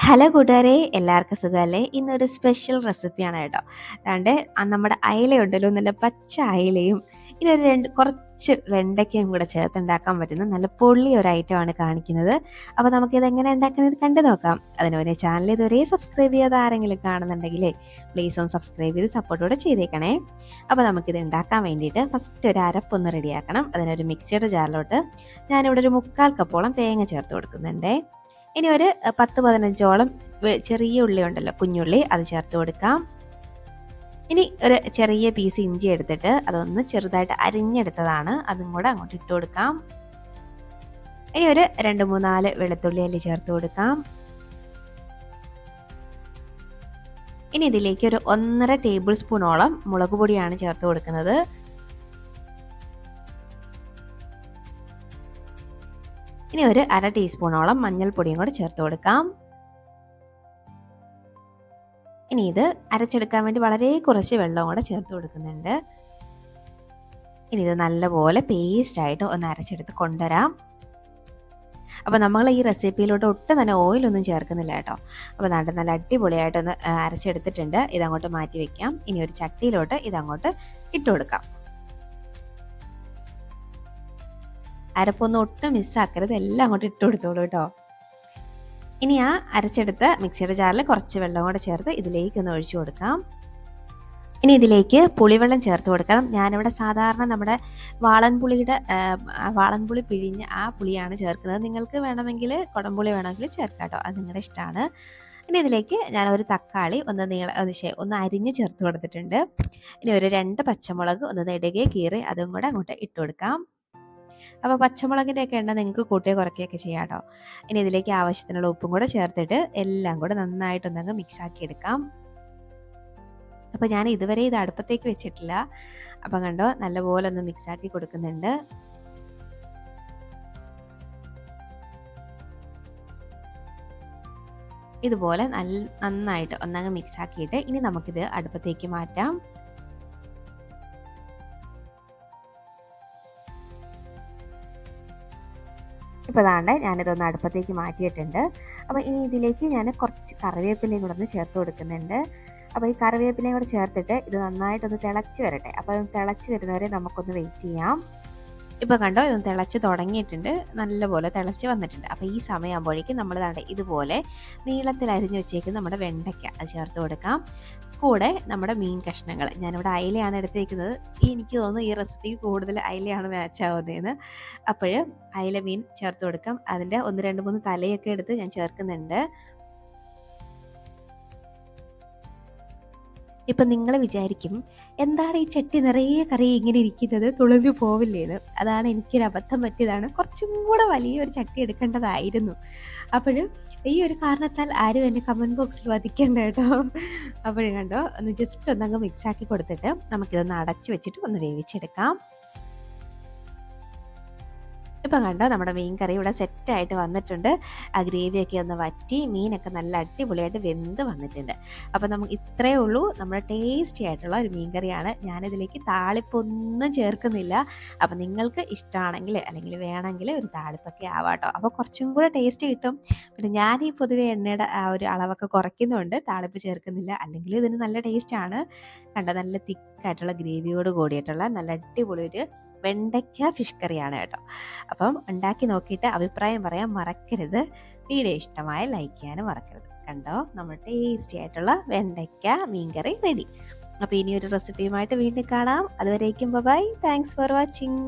Hello കൂട്ടുകാരെ, എല്ലാവർക്കും സുഖമല്ലേ? ഇന്നൊരു സ്പെഷ്യൽ റെസിപ്പിയാണ് കേട്ടോ. അതാണ്ട് നമ്മുടെ അയലയുണ്ടല്ലോ, നല്ല പച്ച അയലയും ഇനി കുറച്ച് വെണ്ടയ്ക്കയും കൂടെ ചേർത്തുണ്ടാക്കാൻ പറ്റുന്ന നല്ല പൊള്ളി ഒരു ഐറ്റമാണ് കാണിക്കുന്നത്. അപ്പോൾ നമുക്കിത് എങ്ങനെ ഉണ്ടാക്കുന്നത് കണ്ടു നോക്കാം. അതിന് മുന്നേ ചാനൽ ഇതുവരെ സബ്സ്ക്രൈബ് ചെയ്യാതെ ആരെങ്കിലും കാണുന്നുണ്ടെങ്കിലേ പ്ലീസ് ഒന്ന് സബ്സ്ക്രൈബ് ചെയ്ത് സപ്പോർട്ടോടെ ചെയ്തേക്കണേ. അപ്പോൾ നമുക്കിത് ഉണ്ടാക്കാൻ വേണ്ടിയിട്ട് ഫസ്റ്റ് ഒരു അരപ്പൊന്ന് റെഡിയാക്കണം. അതിനൊരു മിക്സിയുടെ ജാറിലോട്ട് ഞാനിവിടെ ഒരു 1/4 കപ്പോളം തേങ്ങ ചേർത്ത് കൊടുക്കുന്നുണ്ട്. ഇനി ഒരു 10-15ഓളം ചെറിയ ഉള്ളി ഉണ്ടല്ലോ, കുഞ്ഞുള്ളി, അത് ചേർത്ത് കൊടുക്കാം. ഇനി ഒരു ചെറിയ പീസ് ഇഞ്ചി എടുത്തിട്ട് അതൊന്ന് ചെറുതായിട്ട് അരിഞ്ഞെടുത്തതാണ്, അതും കൂടെ അങ്ങോട്ട് ഇട്ട് കൊടുക്കാം. ഇനി ഒരു 2-3-4 വെളുത്തുള്ളി അല്ലി ചേർത്ത് കൊടുക്കാം. ഇനി ഇതിലേക്ക് ഒരു 1.5 ടേബിൾ സ്പൂണോളം മുളക് പൊടിയാണ് ചേർത്ത് കൊടുക്കുന്നത്. ഇനി ഒരു 1/2 ടീസ്പൂണോളം മഞ്ഞൾപ്പൊടിയും കൂടെ ചേർത്ത് കൊടുക്കാം. ഇനി ഇത് അരച്ചെടുക്കാൻ വേണ്ടി വളരെ കുറച്ച് വെള്ളം കൂടെ ചേർത്ത് കൊടുക്കുന്നുണ്ട്. ഇനി ഇത് നല്ലപോലെ പേസ്റ്റായിട്ട് ഒന്ന് അരച്ചെടുത്ത് കൊണ്ടുവരാം. അപ്പോൾ നമ്മൾ ഈ റെസിപ്പിയിലോട്ട് ഒട്ടും തന്നെ ഓയിലൊന്നും ചേർക്കുന്നില്ല കേട്ടോ. അപ്പോൾ നല്ല അടിപൊളിയായിട്ടൊന്ന് അരച്ചെടുത്തിട്ടുണ്ട്. ഇതങ്ങോട്ട് മാറ്റി വയ്ക്കാം. ഇനി ഒരു ചട്ടിയിലോട്ട് ഇതങ്ങോട്ട് ഇട്ട് കൊടുക്കാം. അരപ്പൊന്നും ഒട്ടും മിസ്സാക്കരുത്, എല്ലാം അങ്ങോട്ട് ഇട്ട് കൊടുത്തോളൂ കേട്ടോ. ഇനി ആ അരച്ചെടുത്ത മിക്സിയുടെ ജാറിൽ കുറച്ച് വെള്ളം കൂടെ ചേർത്ത് ഇതിലേക്ക് ഒന്ന് ഒഴിച്ചു കൊടുക്കാം. ഇനി ഇതിലേക്ക് പുളിവെള്ളം ചേർത്ത് കൊടുക്കണം. ഞാനിവിടെ സാധാരണ നമ്മുടെ വാളൻപുളി പിഴിഞ്ഞ് ആ പുളിയാണ് ചേർക്കുന്നത്. നിങ്ങൾക്ക് വേണമെങ്കിൽ കുടംപുളി വേണമെങ്കിൽ ചേർക്കാം കേട്ടോ, അത് നിങ്ങളുടെ ഇഷ്ടമാണ്. ഇനി ഇതിലേക്ക് ഞാൻ ഒരു തക്കാളി ഒന്ന് അരിഞ്ഞ് ചേർത്ത് കൊടുത്തിട്ടുണ്ട്. ഇനി ഒരു 2 പച്ചമുളക് ഒന്ന് നെടുകെ കീറി അതും കൂടെ അങ്ങോട്ട് ഇട്ട് കൊടുക്കാം. അപ്പോൾ പച്ചമുളകിൻ്റെ ഒക്കെ എണ്ണ നിങ്ങൾക്ക് കൂട്ടുകയോ കുറയ്ക്കുകയൊക്കെ ചെയ്യാം കേട്ടോ. ഇനി ഇതിലേക്ക് ആവശ്യത്തിനുള്ള ഉപ്പും കൂടെ ചേർത്തിട്ട് എല്ലാം കൂടെ നന്നായിട്ടൊന്നങ്ങ് മിക്സാക്കി എടുക്കാം. അപ്പോൾ ഞാൻ ഇതുവരെ ഇത് അടുപ്പത്തേക്ക് വെച്ചിട്ടില്ല. അപ്പം കണ്ടോ, നല്ലപോലെ ഒന്ന് മിക്സാക്കി കൊടുക്കുന്നുണ്ട്. ഇതുപോലെ നന്നായിട്ട് ഒന്നങ്ങ് മിക്സാക്കിയിട്ട് ഇനി നമുക്കിത് അടുപ്പത്തേക്ക് മാറ്റാം. ഇപ്പോൾ ദാണ്ട് ഞാനിതൊന്ന് അടുപ്പത്തേക്ക് മാറ്റിയിട്ടുണ്ട്. അപ്പോൾ ഇനി ഇതിലേക്ക് ഞാൻ കുറച്ച് കറിവേപ്പിലയും കൂടെ ഒന്ന് ചേർത്ത് കൊടുക്കുന്നുണ്ട്. അപ്പോൾ ഈ കറിവേപ്പിലയും കൂടെ ചേർത്തിട്ട് ഇത് നന്നായിട്ടൊന്ന് തിളച്ച് വരട്ടെ. അപ്പോൾ അത് തിളച്ച് വരുന്നവരെ നമുക്കൊന്ന് വെയിറ്റ് ചെയ്യാം. ഇപ്പോൾ കണ്ടോ, ഇതൊന്ന് തിളച്ച് തുടങ്ങിയിട്ടുണ്ട്, നല്ലപോലെ തിളച്ച് വന്നിട്ടുണ്ട്. അപ്പോൾ ഈ സമയമാകുമ്പോഴേക്കും നമ്മൾ ഇതുപോലെ നീളത്തിൽ അരിഞ്ഞ് വെച്ചേക്കുന്ന നമ്മുടെ വെണ്ടയ്ക്ക അത് ചേർത്ത് കൊടുക്കാം. കൂടെ നമ്മുടെ മീൻ കഷ്ണങ്ങൾ, ഞാനിവിടെ അയിലയാണ് എടുത്തേക്കുന്നത്. എനിക്ക് തോന്നുന്നു ഈ റെസിപ്പിക്ക് കൂടുതൽ അയിലയാണ് മാച്ച് ആവുന്നതെന്ന്. അപ്പോൾ അയില മീൻ ചേർത്ത് കൊടുക്കാം. അതിൻ്റെ 1-2-3 തലയൊക്കെ എടുത്ത് ഞാൻ ചേർക്കുന്നുണ്ട്. ഇപ്പം നിങ്ങൾ വിചാരിക്കും, എന്താണ് ഈ ചട്ടി നിറയെ കറി ഇങ്ങനെ ഇരിക്കുന്നത്, തുളുമ്പി പോവില്ലേന്ന്. അതാണ്, എനിക്കൊരു അബദ്ധം പറ്റിയതാണ്. കുറച്ചും കൂടെ വലിയൊരു ചട്ടി എടുക്കേണ്ടതായിരുന്നു. അപ്പോൾ ഈ ഒരു കാരണത്താൽ ആരും എന്നെ കമൻറ്റ് ബോക്സിൽ വധിക്കണ്ട കേട്ടോ. അപ്പോഴും കണ്ടോ, ഒന്ന് ജസ്റ്റ് ഒന്നങ്ങ് മിക്സാക്കി കൊടുത്തിട്ട് നമുക്കിതൊന്ന് അടച്ച് വെച്ചിട്ട് ഒന്ന് വേവിച്ചെടുക്കാം. ഇപ്പം കണ്ടോ, നമ്മുടെ മീൻ കറി ഇവിടെ സെറ്റായിട്ട് വന്നിട്ടുണ്ട്. ആ ഗ്രേവിയൊക്കെ ഒന്ന് വറ്റി മീനൊക്കെ നല്ല അടിപൊളിയായിട്ട് വെന്ത് വന്നിട്ടുണ്ട്. അപ്പോൾ നമുക്ക് ഇത്രയേ ഉള്ളൂ, നമ്മുടെ ടേസ്റ്റി ആയിട്ടുള്ള ഒരു മീൻ കറിയാണ്. ഞാനിതിലേക്ക് താളിപ്പൊന്നും ചേർക്കുന്നില്ല. അപ്പോൾ നിങ്ങൾക്ക് ഇഷ്ടമാണെങ്കിൽ അല്ലെങ്കിൽ വേണമെങ്കിൽ ഒരു താളിപ്പൊക്കെ ആവാട്ടോ, അപ്പോൾ കുറച്ചും കൂടെ ടേസ്റ്റ് കിട്ടും. പിന്നെ ഞാൻ ഈ പൊതുവെ എണ്ണയുടെ ആ ഒരു അളവൊക്കെ കുറയ്ക്കുന്നുണ്ട്, താളിപ്പ് ചേർക്കുന്നില്ല. അല്ലെങ്കിൽ ഇതിന് നല്ല ടേസ്റ്റാണ്. കണ്ടോ, നല്ല തിക്കായിട്ടുള്ള ഗ്രേവിയോട് കൂടിയിട്ടുള്ള നല്ല അടിപൊളി ഒരു വെണ്ടയ്ക്ക ഫിഷ് കറിയാണ് കേട്ടോ. അപ്പം ഉണ്ടാക്കി നോക്കിയിട്ട് അഭിപ്രായം പറയാൻ മറക്കരുത്. വീഡിയോ ഇഷ്ടമായ ലൈക്ക് ചെയ്യാനും മറക്കരുത്. കണ്ടോ, നമ്മൾ ടേസ്റ്റി ആയിട്ടുള്ള വെണ്ടയ്ക്ക മീൻകറി റെഡി. അപ്പോൾ ഇനിയൊരു റെസിപ്പിയുമായിട്ട് വീണ്ടും കാണാം. അതുവരേക്കും ബൈ. Thanks for watching.